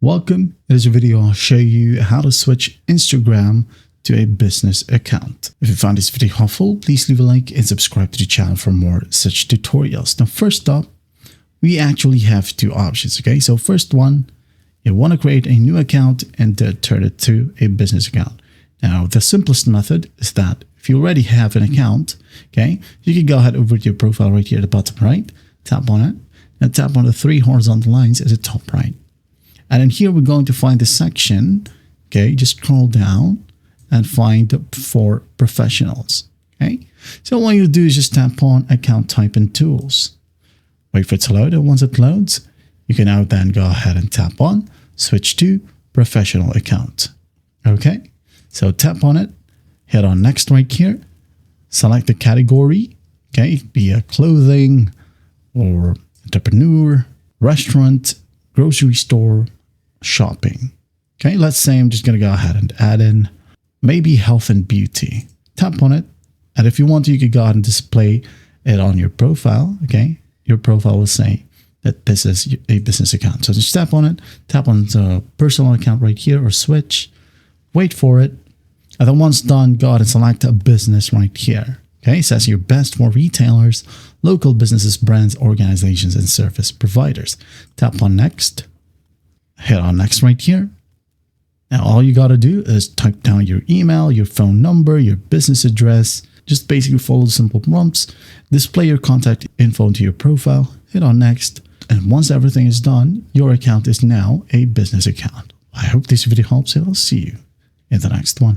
Welcome. In this video, I'll show you how to switch Instagram to a business account. If you found this video helpful, please leave a like and subscribe to the channel for more such tutorials. Now, first up, we actually have two options. Okay, so first one, you want to create a new account and turn it to a business account. Now, the simplest method is that if you already have an account, okay, you can go ahead over to your profile right here at the bottom right, tap on it, and tap on the three horizontal lines at the top right. And then here we're going to find the section, okay, just scroll down and find for professionals, okay. So what you do is just tap on account type and tools. Wait for it to load, and once it loads, you can now then go ahead and tap on switch to professional account, okay. So tap on it, hit on next right here, select the category, okay, be it clothing or entrepreneur, restaurant, grocery store, shopping. Okay, let's say I'm just going to go ahead and add in maybe health and beauty. Tap on it. And if you want to, you could go ahead and display it on your profile. Okay, your profile will say that this is a business account. So just tap on it, tap on the personal account right here or switch, wait for it. And then once done, go ahead and select a business right here. Okay, it says your best for retailers, local businesses, brands, organizations, and service providers. Tap on next, hit on next right here. Now all you got to do is type down your email, your phone number, your business address. Just basically follow the simple prompts, display your contact info into your profile, hit on next. And once everything is done, your account is now a business account. I hope this video helps. I'll see you in the next one.